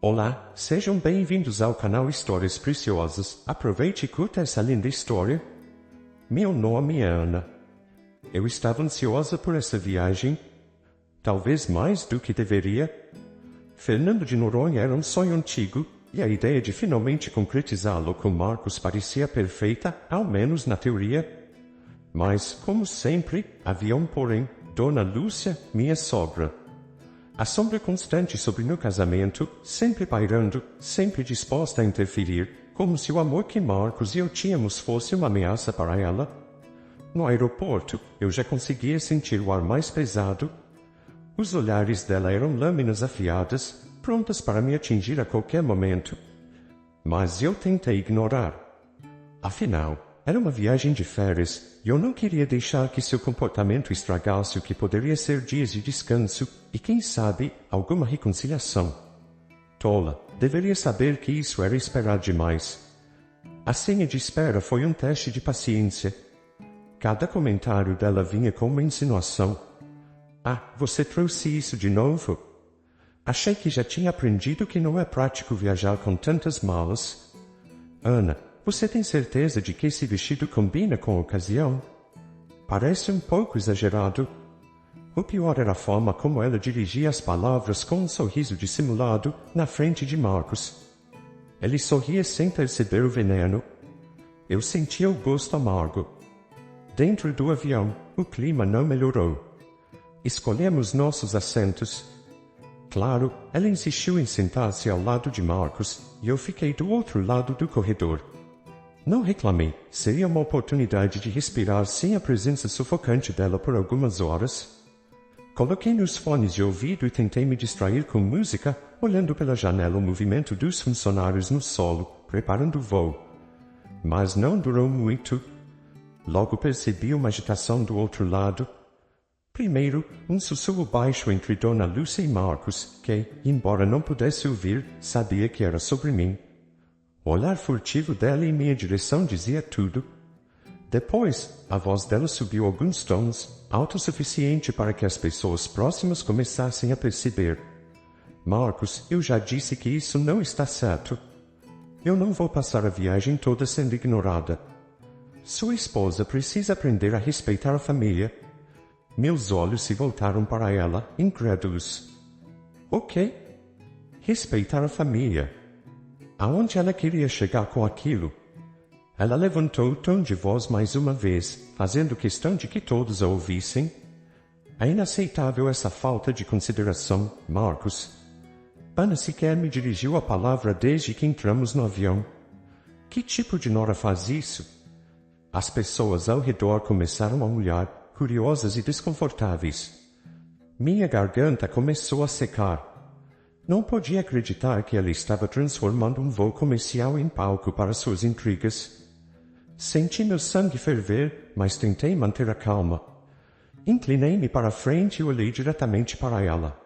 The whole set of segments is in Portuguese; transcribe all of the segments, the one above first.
Olá, sejam bem-vindos ao canal Histórias Preciosas. Aproveite e curta essa linda história. Meu nome é Ana. Eu estava ansiosa por essa viagem, talvez mais do que deveria. Fernando de Noronha era um sonho antigo, e a ideia de finalmente concretizá-lo com Marcos parecia perfeita, ao menos na teoria. Mas, como sempre, havia um porém: Dona Lúcia, minha sogra. A sombra constante sobre meu casamento, sempre pairando, sempre disposta a interferir, como se o amor que Marcos e eu tínhamos fosse uma ameaça para ela. No aeroporto, eu já conseguia sentir o ar mais pesado. Os olhares dela eram lâminas afiadas, prontas para me atingir a qualquer momento. Mas eu tentei ignorar. Afinal, era uma viagem de férias, e eu não queria deixar que seu comportamento estragasse o que poderia ser dias de descanso, e quem sabe, alguma reconciliação. Tola, deveria saber que isso era esperar demais. A senha de espera foi um teste de paciência. Cada comentário dela vinha com uma insinuação. Ah, você trouxe isso de novo? Achei que já tinha aprendido que não é prático viajar com tantas malas. Ana, você tem certeza de que esse vestido combina com a ocasião? Parece um pouco exagerado. O pior era a forma como ela dirigia as palavras com um sorriso dissimulado na frente de Marcos. Ele sorria sem perceber o veneno. Eu sentia o gosto amargo. Dentro do avião, o clima não melhorou. Escolhemos nossos assentos. Claro, ela insistiu em sentar-se ao lado de Marcos, e eu fiquei do outro lado do corredor. Não reclamei, seria uma oportunidade de respirar sem a presença sufocante dela por algumas horas. Coloquei nos fones de ouvido e tentei me distrair com música, olhando pela janela o movimento dos funcionários no solo, preparando o voo. Mas não durou muito. Logo percebi uma agitação do outro lado. Primeiro, um sussurro baixo entre Dona Lúcia e Marcos, que, embora não pudesse ouvir, sabia que era sobre mim. O olhar furtivo dela em minha direção dizia tudo. Depois, a voz dela subiu alguns tons, alto o suficiente para que as pessoas próximas começassem a perceber. Marcos, eu já disse que isso não está certo. Eu não vou passar a viagem toda sendo ignorada. Sua esposa precisa aprender a respeitar a família. Meus olhos se voltaram para ela, incrédulos. O quê? Respeitar a família. Aonde ela queria chegar com aquilo? Ela levantou o tom de voz mais uma vez, fazendo questão de que todos a ouvissem. É inaceitável essa falta de consideração, Marcos. Ana sequer me dirigiu a palavra desde que entramos no avião. Que tipo de nora faz isso? As pessoas ao redor começaram a olhar, curiosas e desconfortáveis. Minha garganta começou a secar. Não podia acreditar que ela estava transformando um voo comercial em palco para suas intrigas. Senti meu sangue ferver, mas tentei manter a calma. Inclinei-me para a frente e olhei diretamente para ela.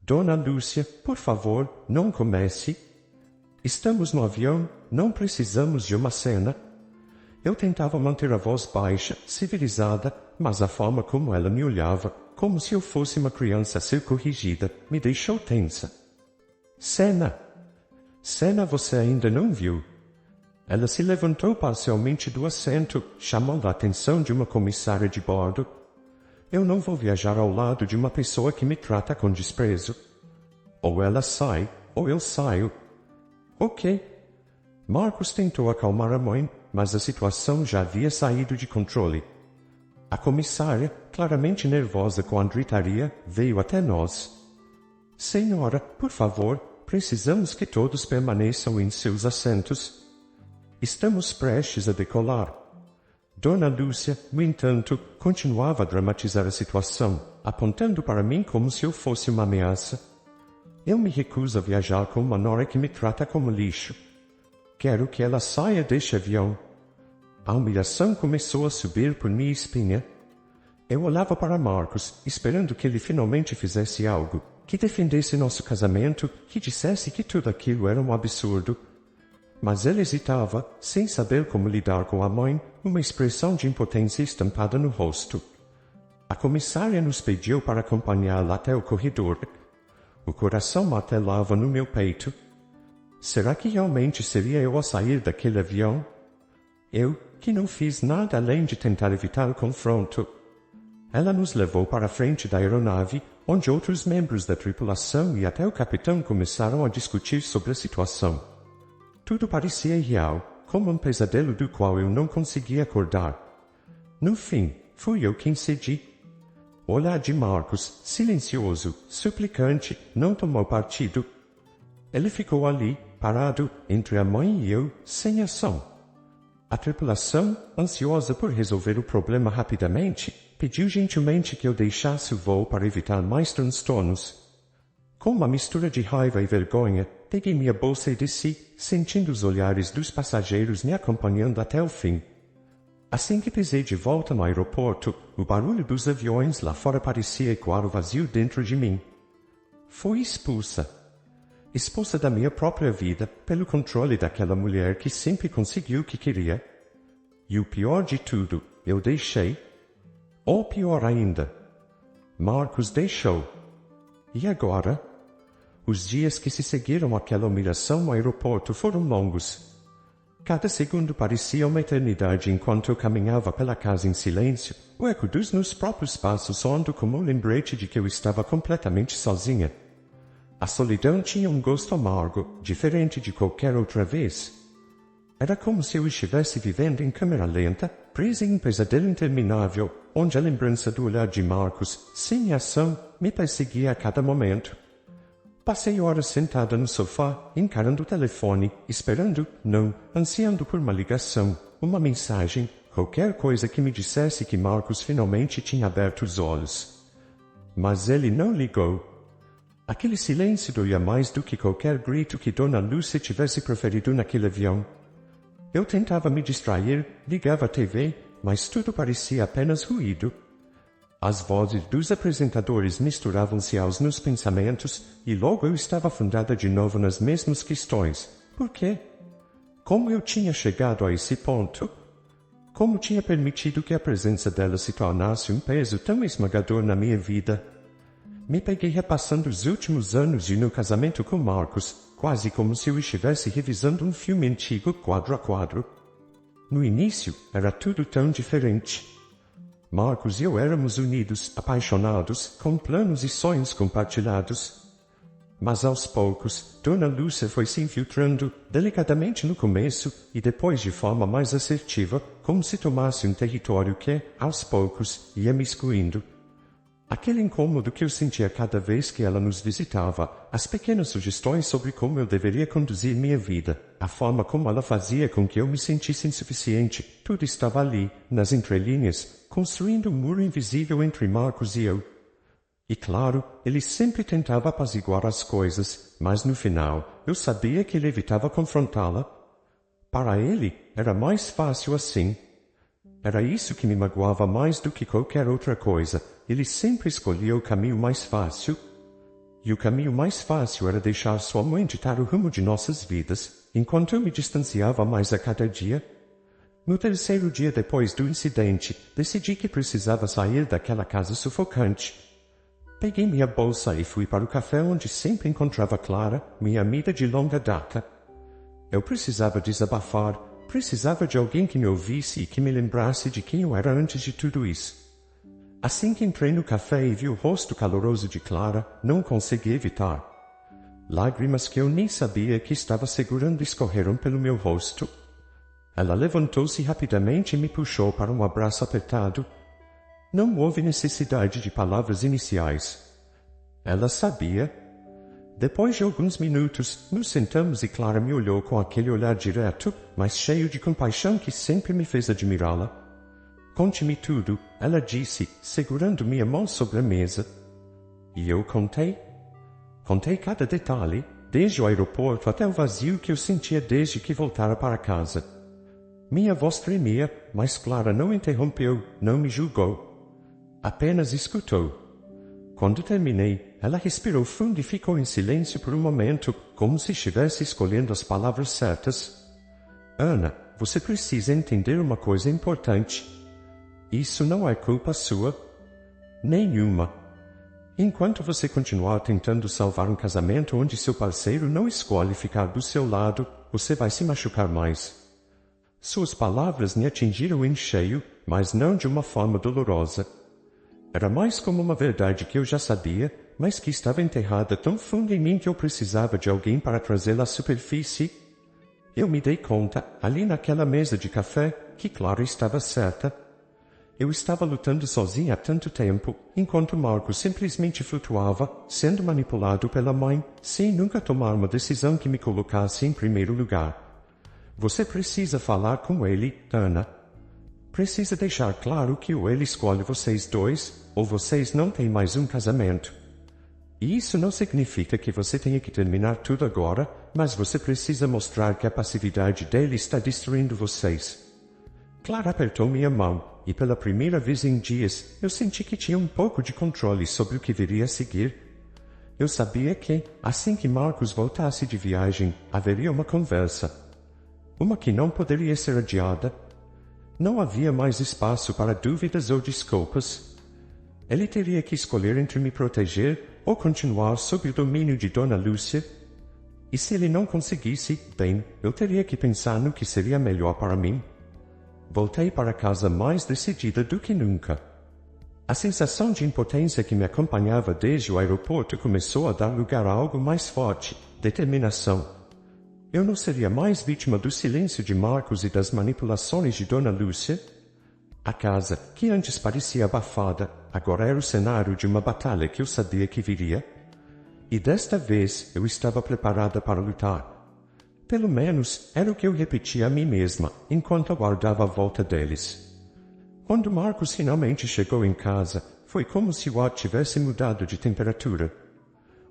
Dona Lúcia, por favor, não comece. Estamos no avião, não precisamos de uma cena. Eu tentava manter a voz baixa, civilizada, mas a forma como ela me olhava, como se eu fosse uma criança a ser corrigida, me deixou tensa. Cena! Cena você ainda não viu. Ela se levantou parcialmente do assento, chamando a atenção de uma comissária de bordo. Eu não vou viajar ao lado de uma pessoa que me trata com desprezo. Ou ela sai, ou eu saio. Ok. Marcos tentou acalmar a mãe, mas a situação já havia saído de controle. A comissária, claramente nervosa com a gritaria, veio até nós. Senhora, por favor, precisamos que todos permaneçam em seus assentos. Estamos prestes a decolar. Dona Lúcia, no entanto, continuava a dramatizar a situação, apontando para mim como se eu fosse uma ameaça. Eu me recuso a viajar com uma nora que me trata como lixo. Quero que ela saia deste avião. A humilhação começou a subir por minha espinha. Eu olhava para Marcos, esperando que ele finalmente fizesse algo, que defendesse nosso casamento, que dissesse que tudo aquilo era um absurdo. Mas ele hesitava, sem saber como lidar com a mãe, uma expressão de impotência estampada no rosto. A comissária nos pediu para acompanhá-la até o corredor. O coração martelava no meu peito. Será que realmente seria eu a sair daquele avião? Eu, que não fiz nada além de tentar evitar o confronto. Ela nos levou para a frente da aeronave, onde outros membros da tripulação e até o capitão começaram a discutir sobre a situação. Tudo parecia irreal, como um pesadelo do qual eu não conseguia acordar. No fim, fui eu quem cedi. O olhar de Marcos, silencioso, suplicante, não tomou partido. Ele ficou ali, parado, entre a mãe e eu, sem ação. A tripulação, ansiosa por resolver o problema rapidamente, pediu gentilmente que eu deixasse o voo para evitar mais transtornos. Com uma mistura de raiva e vergonha, peguei minha bolsa e desci, sentindo os olhares dos passageiros me acompanhando até o fim. Assim que pisei de volta no aeroporto, o barulho dos aviões lá fora parecia ecoar o vazio dentro de mim. Fui expulsa. Expulsa da minha própria vida pelo controle daquela mulher que sempre conseguiu o que queria. E o pior de tudo, eu deixei. Ou pior ainda, Marcos deixou. E agora? Os dias que se seguiram àquela humilhação no aeroporto foram longos. Cada segundo parecia uma eternidade enquanto eu caminhava pela casa em silêncio, o eco dos meus próprios passos soando como um lembrete de que eu estava completamente sozinha. A solidão tinha um gosto amargo, diferente de qualquer outra vez. Era como se eu estivesse vivendo em câmera lenta, presa em um pesadelo interminável, onde a lembrança do olhar de Marcos, sem ação, me perseguia a cada momento. Passei horas sentada no sofá, encarando o telefone, esperando, não, ansiando por uma ligação, uma mensagem, qualquer coisa que me dissesse que Marcos finalmente tinha aberto os olhos. Mas ele não ligou. Aquele silêncio doía mais do que qualquer grito que Dona Lúcia tivesse proferido naquele avião. Eu tentava me distrair, ligava a TV, mas tudo parecia apenas ruído. As vozes dos apresentadores misturavam-se aos meus pensamentos e logo eu estava afundada de novo nas mesmas questões. Por quê? Como eu tinha chegado a esse ponto? Como tinha permitido que a presença dela se tornasse um peso tão esmagador na minha vida? Me peguei repassando os últimos anos de meu casamento com Marcos, quase como se eu estivesse revisando um filme antigo quadro a quadro. No início, era tudo tão diferente. Marcos e eu éramos unidos, apaixonados, com planos e sonhos compartilhados. Mas aos poucos, Dona Lúcia foi se infiltrando, delicadamente no começo, e depois de forma mais assertiva, como se tomasse um território que, aos poucos, ia me excluindo. Aquele incômodo que eu sentia cada vez que ela nos visitava, as pequenas sugestões sobre como eu deveria conduzir minha vida, a forma como ela fazia com que eu me sentisse insuficiente, tudo estava ali, nas entrelinhas, construindo um muro invisível entre Marcos e eu. E claro, ele sempre tentava apaziguar as coisas, mas no final, eu sabia que ele evitava confrontá-la. Para ele, era mais fácil assim. Era isso que me magoava mais do que qualquer outra coisa. Ele sempre escolhia o caminho mais fácil. E o caminho mais fácil era deixar sua mãe ditar o rumo de nossas vidas, enquanto eu me distanciava mais a cada dia. No terceiro dia depois do incidente, decidi que precisava sair daquela casa sufocante. Peguei minha bolsa e fui para o café onde sempre encontrava Clara, minha amiga de longa data. Eu precisava desabafar, precisava de alguém que me ouvisse e que me lembrasse de quem eu era antes de tudo isso. Assim que entrei no café e vi o rosto caloroso de Clara, não consegui evitar. Lágrimas que eu nem sabia que estava segurando escorreram pelo meu rosto. Ela levantou-se rapidamente e me puxou para um abraço apertado. Não houve necessidade de palavras iniciais. Ela sabia. Depois de alguns minutos, nos sentamos e Clara me olhou com aquele olhar direto, mas cheio de compaixão que sempre me fez admirá-la. Conte-me tudo, ela disse, segurando minha mão sobre a mesa. E eu contei. Contei cada detalhe, desde o aeroporto até o vazio que eu sentia desde que voltara para casa. Minha voz tremia, mas Clara não interrompeu, não me julgou. Apenas escutou. Quando terminei, ela respirou fundo e ficou em silêncio por um momento, como se estivesse escolhendo as palavras certas. Ana, você precisa entender uma coisa importante. Isso não é culpa sua. Nenhuma. Enquanto você continuar tentando salvar um casamento onde seu parceiro não escolhe ficar do seu lado, você vai se machucar mais. Suas palavras me atingiram em cheio, mas não de uma forma dolorosa. Era mais como uma verdade que eu já sabia, mas que estava enterrada tão fundo em mim que eu precisava de alguém para trazê-la à superfície. Eu me dei conta, ali naquela mesa de café, que Clara estava certa. Eu estava lutando sozinha há tanto tempo, enquanto Marcos simplesmente flutuava, sendo manipulado pela mãe, sem nunca tomar uma decisão que me colocasse em primeiro lugar. Você precisa falar com ele, Ana. Precisa deixar claro que ou ele escolhe vocês dois, ou vocês não têm mais um casamento. E isso não significa que você tenha que terminar tudo agora, mas você precisa mostrar que a passividade dele está destruindo vocês. Clara apertou minha mão, e pela primeira vez em dias, eu senti que tinha um pouco de controle sobre o que viria a seguir. Eu sabia que, assim que Marcos voltasse de viagem, haveria uma conversa. Uma que não poderia ser adiada. Não havia mais espaço para dúvidas ou desculpas. Ele teria que escolher entre me proteger ou continuar sob o domínio de Dona Lúcia. E se ele não conseguisse, bem, eu teria que pensar no que seria melhor para mim. Voltei para casa mais decidida do que nunca. A sensação de impotência que me acompanhava desde o aeroporto começou a dar lugar a algo mais forte, determinação. Eu não seria mais vítima do silêncio de Marcos e das manipulações de Dona Lúcia. A casa, que antes parecia abafada, agora era o cenário de uma batalha que eu sabia que viria. E desta vez eu estava preparada para lutar. Pelo menos era o que eu repetia a mim mesma, enquanto aguardava a volta deles. Quando Marcos finalmente chegou em casa, foi como se o ar tivesse mudado de temperatura.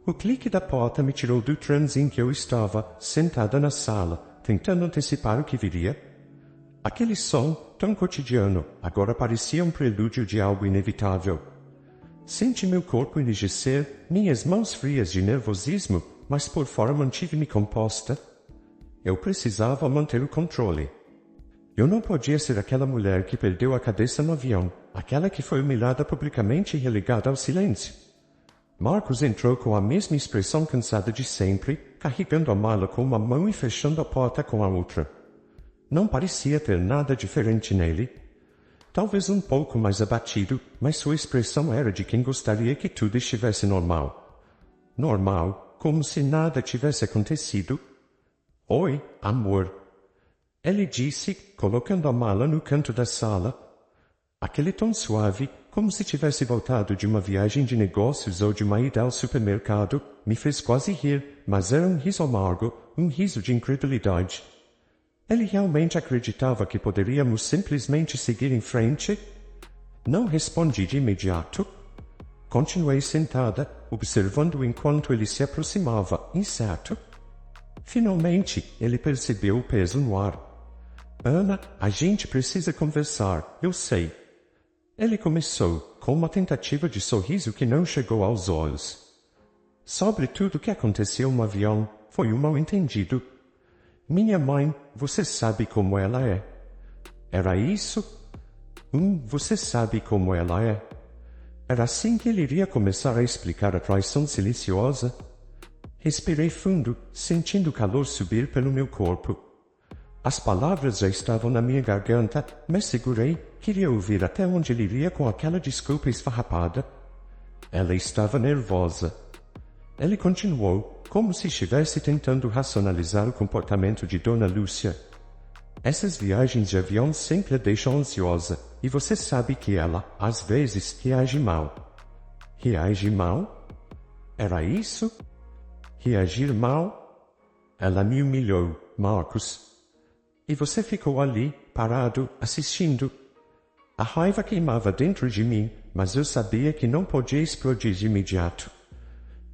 O clique da porta me tirou do transe em que eu estava, sentada na sala, tentando antecipar o que viria. Aquele som, tão cotidiano, agora parecia um prelúdio de algo inevitável. Senti meu corpo enrijecer, minhas mãos frias de nervosismo, mas por fora mantive-me composta. Eu precisava manter o controle. Eu não podia ser aquela mulher que perdeu a cabeça no avião, aquela que foi humilhada publicamente e relegada ao silêncio. Marcos entrou com a mesma expressão cansada de sempre, carregando a mala com uma mão e fechando a porta com a outra. Não parecia ter nada diferente nele. Talvez um pouco mais abatido, mas sua expressão era de quem gostaria que tudo estivesse normal. Normal, como se nada tivesse acontecido. Oi, amor. Ele disse, colocando a mala no canto da sala. Aquele tom suave, como se tivesse voltado de uma viagem de negócios ou de uma ida ao supermercado, me fez quase rir, mas era um riso amargo, um riso de incredulidade. Ele realmente acreditava que poderíamos simplesmente seguir em frente? Não respondi de imediato. Continuei sentada, observando enquanto ele se aproximava, incerto. Finalmente, ele percebeu o peso no ar. Ana, a gente precisa conversar, eu sei. Ele começou, com uma tentativa de sorriso que não chegou aos olhos. Sobre tudo o que aconteceu no avião, foi um mal-entendido. Minha mãe, você sabe como ela é. Era isso? Você sabe como ela é. Era assim que ele iria começar a explicar a traição silenciosa. Respirei fundo, sentindo o calor subir pelo meu corpo. As palavras já estavam na minha garganta, mas segurei, queria ouvir até onde ele iria com aquela desculpa esfarrapada. Ela estava nervosa. Ele continuou, como se estivesse tentando racionalizar o comportamento de Dona Lúcia. Essas viagens de avião sempre a deixam ansiosa, e você sabe que ela, às vezes, reage mal. Reage mal? Era isso? Reagir mal? Ela me humilhou, Marcos. E você ficou ali, parado, assistindo. A raiva queimava dentro de mim, mas eu sabia que não podia explodir de imediato.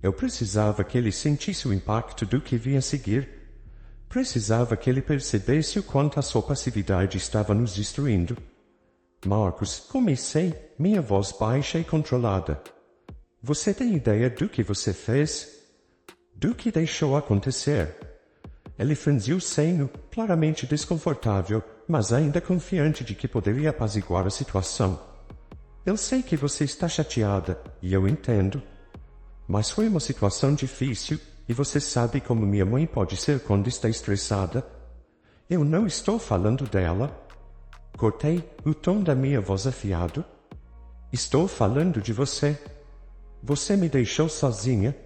Eu precisava que ele sentisse o impacto do que vinha a seguir. Precisava que ele percebesse o quanto a sua passividade estava nos destruindo. Marcos, comecei, minha voz baixa e controlada. Você tem ideia do que você fez? Do que deixou acontecer? Ele franziu o senho, claramente desconfortável, mas ainda confiante de que poderia apaziguar a situação. Eu sei que você está chateada, e eu entendo. Mas foi uma situação difícil, e você sabe como minha mãe pode ser quando está estressada? Eu não estou falando dela. Cortei o tom da minha voz afiado. Estou falando de você. Você me deixou sozinha.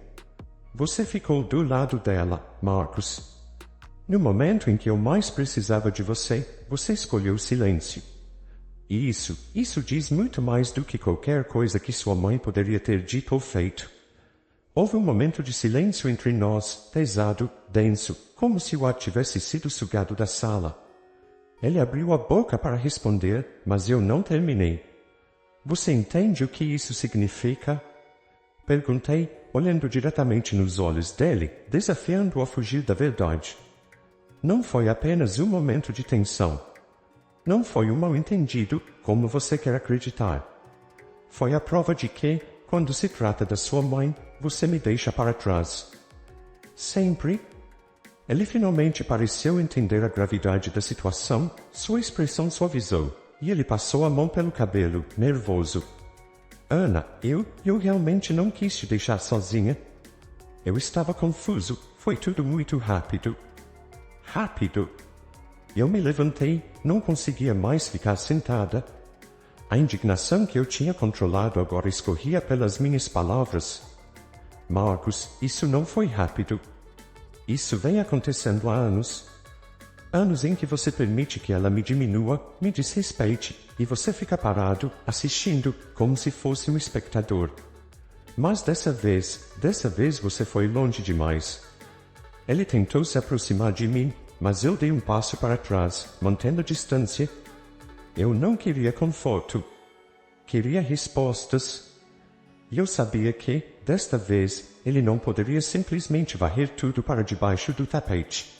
Você ficou do lado dela, Marcos. No momento em que eu mais precisava de você, você escolheu o silêncio. E isso diz muito mais do que qualquer coisa que sua mãe poderia ter dito ou feito. Houve um momento de silêncio entre nós, pesado, denso, como se o ar tivesse sido sugado da sala. Ele abriu a boca para responder, mas eu não terminei. Você entende o que isso significa? Perguntei, olhando diretamente nos olhos dele, desafiando-o a fugir da verdade. Não foi apenas um momento de tensão. Não foi um mal-entendido, como você quer acreditar. Foi a prova de que, quando se trata da sua mãe, você me deixa para trás. Sempre. Ele finalmente pareceu entender a gravidade da situação, sua expressão suavizou, e ele passou a mão pelo cabelo, nervoso. Ana, eu realmente não quis te deixar sozinha. Eu estava confuso, foi tudo muito rápido. Rápido. Eu me levantei, não conseguia mais ficar sentada. A indignação que eu tinha controlado agora escorria pelas minhas palavras. Marcos, isso não foi rápido. Isso vem acontecendo há anos. Anos em que você permite que ela me diminua, me desrespeite, e você fica parado, assistindo, como se fosse um espectador. Mas dessa vez você foi longe demais. Ele tentou se aproximar de mim, mas eu dei um passo para trás, mantendo distância. Eu não queria conforto. Queria respostas. E eu sabia que, desta vez, ele não poderia simplesmente varrer tudo para debaixo do tapete.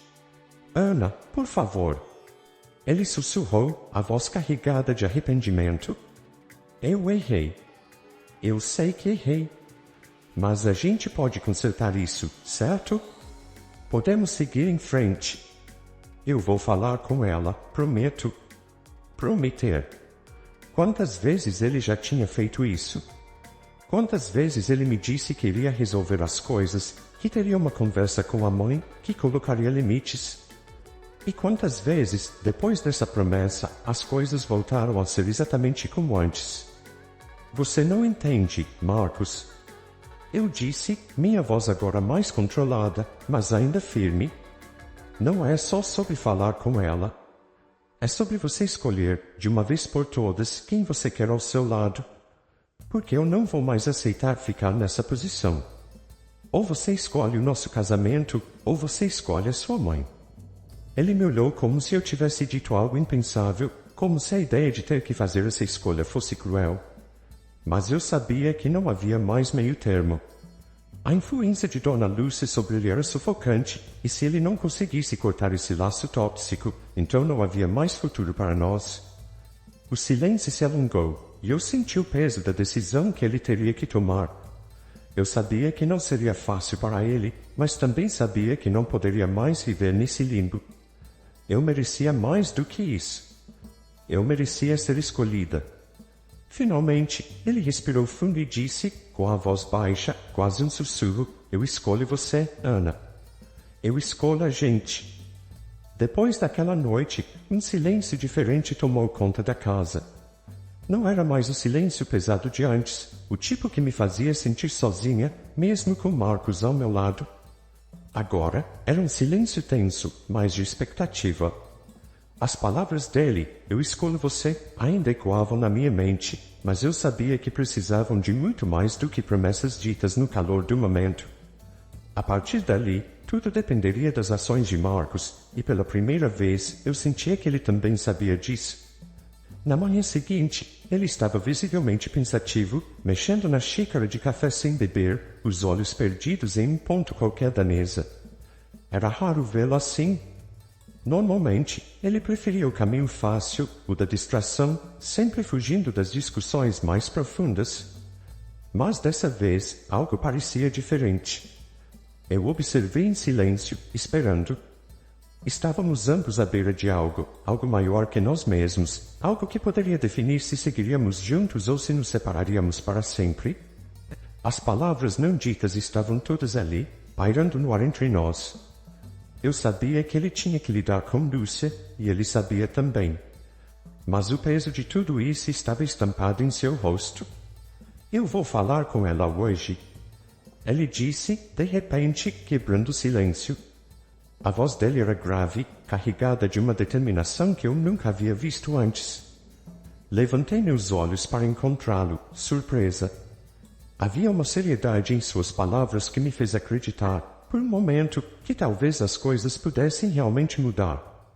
Ana, por favor. Ele sussurrou, a voz carregada de arrependimento. Eu errei. Eu sei que errei. Mas a gente pode consertar isso, certo? Podemos seguir em frente. Eu vou falar com ela, prometo. Prometer. Quantas vezes ele já tinha feito isso? Quantas vezes ele me disse que iria resolver as coisas, que teria uma conversa com a mãe, que colocaria limites? E quantas vezes, depois dessa promessa, as coisas voltaram a ser exatamente como antes? Você não entende, Marcos. Eu disse, minha voz agora mais controlada, mas ainda firme. Não é só sobre falar com ela. É sobre você escolher, de uma vez por todas, quem você quer ao seu lado. Porque eu não vou mais aceitar ficar nessa posição. Ou você escolhe o nosso casamento, ou você escolhe a sua mãe. Ele me olhou como se eu tivesse dito algo impensável, como se a ideia de ter que fazer essa escolha fosse cruel. Mas eu sabia que não havia mais meio termo. A influência de Dona Lúcia sobre ele era sufocante, e se ele não conseguisse cortar esse laço tóxico, então não havia mais futuro para nós. O silêncio se alongou, e eu senti o peso da decisão que ele teria que tomar. Eu sabia que não seria fácil para ele, mas também sabia que não poderia mais viver nesse limbo. Eu merecia mais do que isso. Eu merecia ser escolhida. Finalmente, ele respirou fundo e disse, com a voz baixa, quase um sussurro, eu escolho você, Ana. Eu escolho a gente. Depois daquela noite, um silêncio diferente tomou conta da casa. Não era mais o silêncio pesado de antes, o tipo que me fazia sentir sozinha, mesmo com Marcos ao meu lado. Agora, era um silêncio tenso, mas de expectativa. As palavras dele, eu escolho você, ainda ecoavam na minha mente, mas eu sabia que precisavam de muito mais do que promessas ditas no calor do momento. A partir dali, tudo dependeria das ações de Marcos, e pela primeira vez eu sentia que ele também sabia disso. Na manhã seguinte, ele estava visivelmente pensativo, mexendo na xícara de café sem beber, os olhos perdidos em um ponto qualquer da mesa. Era raro vê-lo assim. Normalmente, ele preferia o caminho fácil, o da distração, sempre fugindo das discussões mais profundas. Mas dessa vez, algo parecia diferente. Eu observei em silêncio, esperando. Estávamos ambos à beira de algo maior que nós mesmos, algo que poderia definir se seguiríamos juntos ou se nos separaríamos para sempre. As palavras não ditas estavam todas ali, pairando no ar entre nós. Eu sabia que ele tinha que lidar com Lúcia, e ele sabia também. Mas o peso de tudo isso estava estampado em seu rosto. Eu vou falar com ela hoje. Ele disse, de repente, quebrando o silêncio. A voz dele era grave, carregada de uma determinação que eu nunca havia visto antes. Levantei meus olhos para encontrá-lo, surpresa. Havia uma seriedade em suas palavras que me fez acreditar, por um momento, que talvez as coisas pudessem realmente mudar.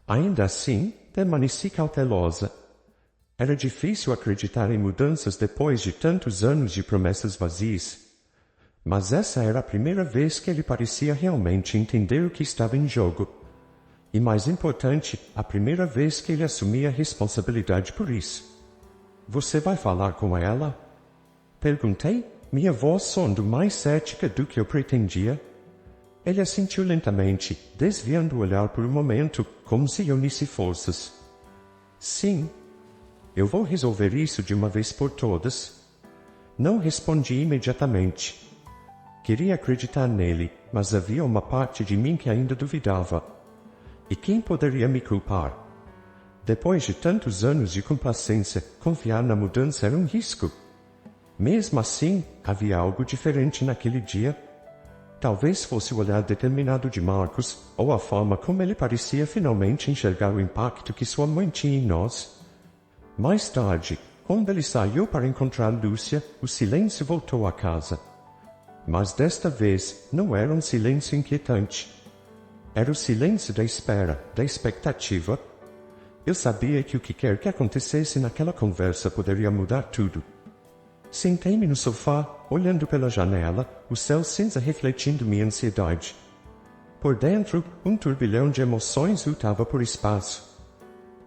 Ainda assim, permaneci cautelosa. Era difícil acreditar em mudanças depois de tantos anos de promessas vazias. Mas essa era a primeira vez que ele parecia realmente entender o que estava em jogo. E mais importante, a primeira vez que ele assumia a responsabilidade por isso. Você vai falar com ela? Perguntei, minha voz soando mais cética do que eu pretendia. Ele assentiu lentamente, desviando o olhar por um momento, como se eu unisse forças. Sim. Eu vou resolver isso de uma vez por todas. Não respondi imediatamente. Queria acreditar nele, mas havia uma parte de mim que ainda duvidava. E quem poderia me culpar? Depois de tantos anos de complacência, confiar na mudança era um risco. Mesmo assim, havia algo diferente naquele dia. Talvez fosse o olhar determinado de Marcos, ou a forma como ele parecia finalmente enxergar o impacto que sua mãe tinha em nós. Mais tarde, quando ele saiu para encontrar Lúcia, o silêncio voltou à casa. Mas desta vez, não era um silêncio inquietante. Era o silêncio da espera, da expectativa. Eu sabia que o que quer que acontecesse naquela conversa poderia mudar tudo. Sentei-me no sofá, olhando pela janela, o céu cinza refletindo minha ansiedade. Por dentro, um turbilhão de emoções lutava por espaço.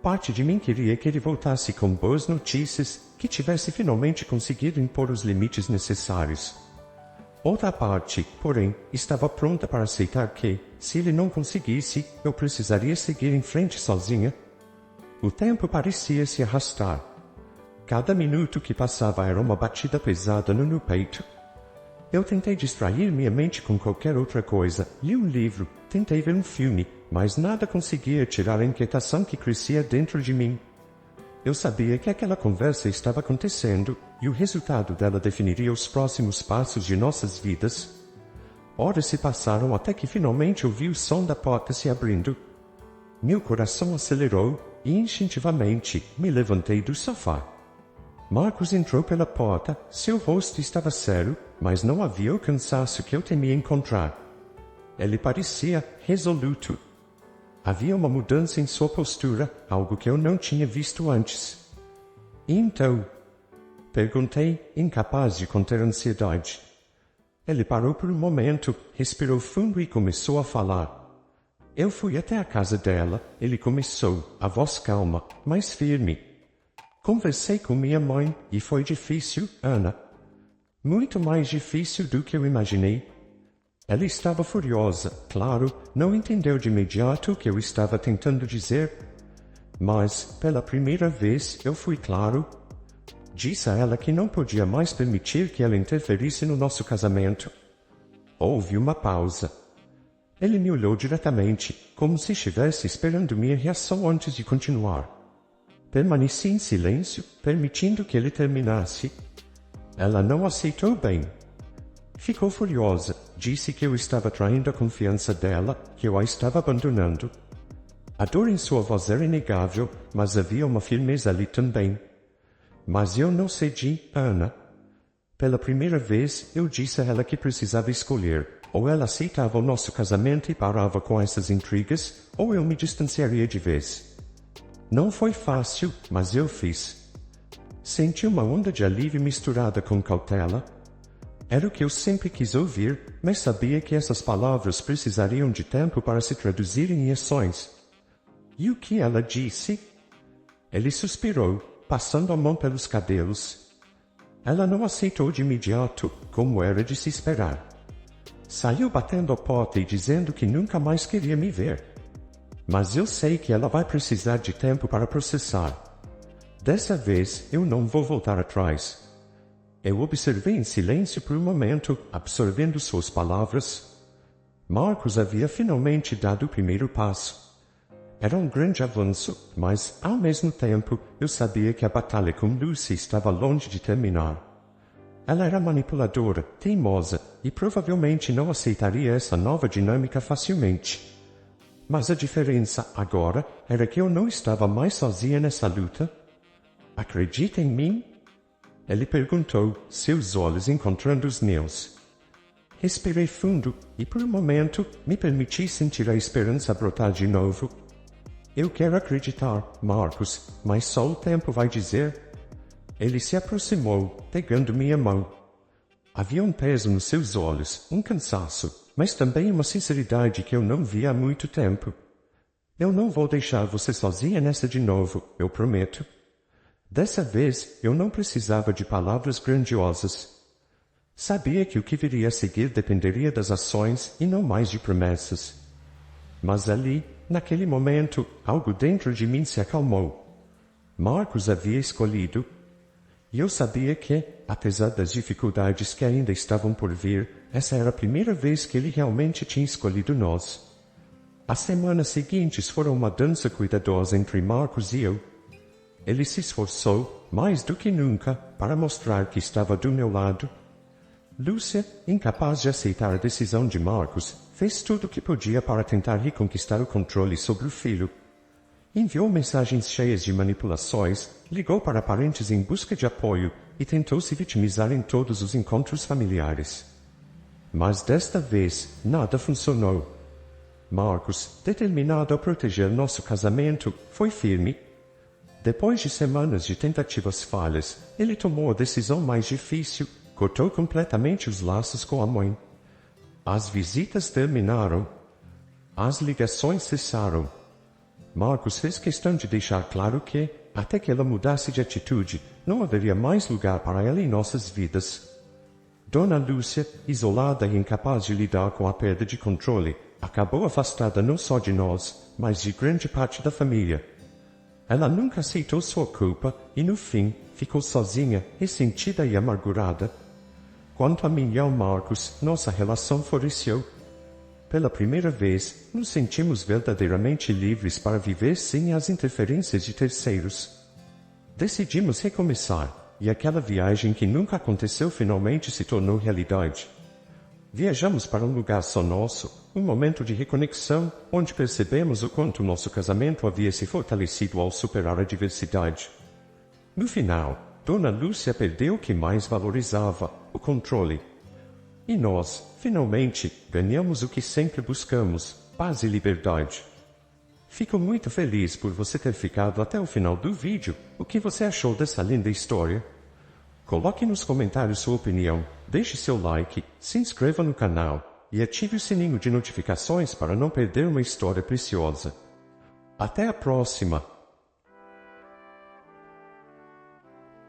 Parte de mim queria que ele voltasse com boas notícias, que tivesse finalmente conseguido impor os limites necessários. Outra parte, porém, estava pronta para aceitar que, se ele não conseguisse, eu precisaria seguir em frente sozinha. O tempo parecia se arrastar. Cada minuto que passava era uma batida pesada no meu peito. Eu tentei distrair minha mente com qualquer outra coisa, li um livro, tentei ver um filme, mas nada conseguia tirar a inquietação que crescia dentro de mim. Eu sabia que aquela conversa estava acontecendo, e o resultado dela definiria os próximos passos de nossas vidas. Horas se passaram até que finalmente ouvi o som da porta se abrindo. Meu coração acelerou, e instintivamente me levantei do sofá. Marcos entrou pela porta, seu rosto estava sério, mas não havia o cansaço que eu temia encontrar. Ele parecia resoluto. Havia uma mudança em sua postura, algo que eu não tinha visto antes. E então? Perguntei, incapaz de conter ansiedade. Ele parou por um momento, respirou fundo e começou a falar. Eu fui até a casa dela, ele começou, a voz calma, mas firme. Conversei com minha mãe, e foi difícil, Ana. Muito mais difícil do que eu imaginei. Ela estava furiosa, claro, não entendeu de imediato o que eu estava tentando dizer. Mas, pela primeira vez, eu fui claro. Disse a ela que não podia mais permitir que ela interferisse no nosso casamento. Houve uma pausa. Ele me olhou diretamente, como se estivesse esperando minha reação antes de continuar. Permaneci em silêncio, permitindo que ele terminasse. Ela não aceitou bem. Ficou furiosa, disse que eu estava traindo a confiança dela, que eu a estava abandonando. A dor em sua voz era inegável, mas havia uma firmeza ali também. Mas eu não cedi, Ana. Pela primeira vez, eu disse a ela que precisava escolher. Ou ela aceitava o nosso casamento e parava com essas intrigas, ou eu me distanciaria de vez. Não foi fácil, mas eu fiz. Senti uma onda de alívio misturada com cautela. Era o que eu sempre quis ouvir, mas sabia que essas palavras precisariam de tempo para se traduzirem em ações. E o que ela disse? Ele suspirou, passando a mão pelos cabelos. Ela não aceitou de imediato, como era de se esperar. Saiu batendo a porta e dizendo que nunca mais queria me ver. Mas eu sei que ela vai precisar de tempo para processar. Dessa vez, eu não vou voltar atrás. Eu observei em silêncio por um momento, absorvendo suas palavras. Marcos havia finalmente dado o primeiro passo. Era um grande avanço, mas, ao mesmo tempo, eu sabia que a batalha com Lucy estava longe de terminar. Ela era manipuladora, teimosa, e provavelmente não aceitaria essa nova dinâmica facilmente. Mas a diferença, agora, era que eu não estava mais sozinha nessa luta. Acredita em mim? Ele perguntou, seus olhos encontrando os meus. Respirei fundo e, por um momento, me permiti sentir a esperança brotar de novo. Eu quero acreditar, Marcos, mas só o tempo vai dizer. Ele se aproximou, pegando minha mão. Havia um peso nos seus olhos, um cansaço, mas também uma sinceridade que eu não via há muito tempo. Eu não vou deixar você sozinha nessa de novo, eu prometo. Dessa vez, eu não precisava de palavras grandiosas. Sabia que o que viria a seguir dependeria das ações e não mais de promessas. Mas ali, naquele momento, algo dentro de mim se acalmou. Marcos havia escolhido. E eu sabia que, apesar das dificuldades que ainda estavam por vir, essa era a primeira vez que ele realmente tinha escolhido nós. As semanas seguintes foram uma dança cuidadosa entre Marcos e eu. Ele se esforçou, mais do que nunca, para mostrar que estava do meu lado. Lúcia, incapaz de aceitar a decisão de Marcos, fez tudo o que podia para tentar reconquistar o controle sobre o filho. Enviou mensagens cheias de manipulações, ligou para parentes em busca de apoio e tentou se vitimizar em todos os encontros familiares. Mas desta vez, nada funcionou. Marcos, determinado a proteger nosso casamento, foi firme. Depois de semanas de tentativas falhas, ele tomou a decisão mais difícil, cortou completamente os laços com a mãe. As visitas terminaram. As ligações cessaram. Marcos fez questão de deixar claro que, até que ela mudasse de atitude, não haveria mais lugar para ela em nossas vidas. Dona Lúcia, isolada e incapaz de lidar com a perda de controle, acabou afastada não só de nós, mas de grande parte da família. Ela nunca aceitou sua culpa e, no fim, ficou sozinha, ressentida e amargurada. Quanto a mim e ao Marcos, nossa relação floresceu. Pela primeira vez, nos sentimos verdadeiramente livres para viver sem as interferências de terceiros. Decidimos recomeçar, e aquela viagem que nunca aconteceu finalmente se tornou realidade. Viajamos para um lugar só nosso, um momento de reconexão, onde percebemos o quanto nosso casamento havia se fortalecido ao superar a diversidade. No final, Dona Lúcia perdeu o que mais valorizava, o controle. E nós, finalmente, ganhamos o que sempre buscamos, paz e liberdade. Fico muito feliz por você ter ficado até o final do vídeo. O que você achou dessa linda história? Coloque nos comentários sua opinião, deixe seu like, se inscreva no canal e ative o sininho de notificações para não perder uma história preciosa. Até a próxima!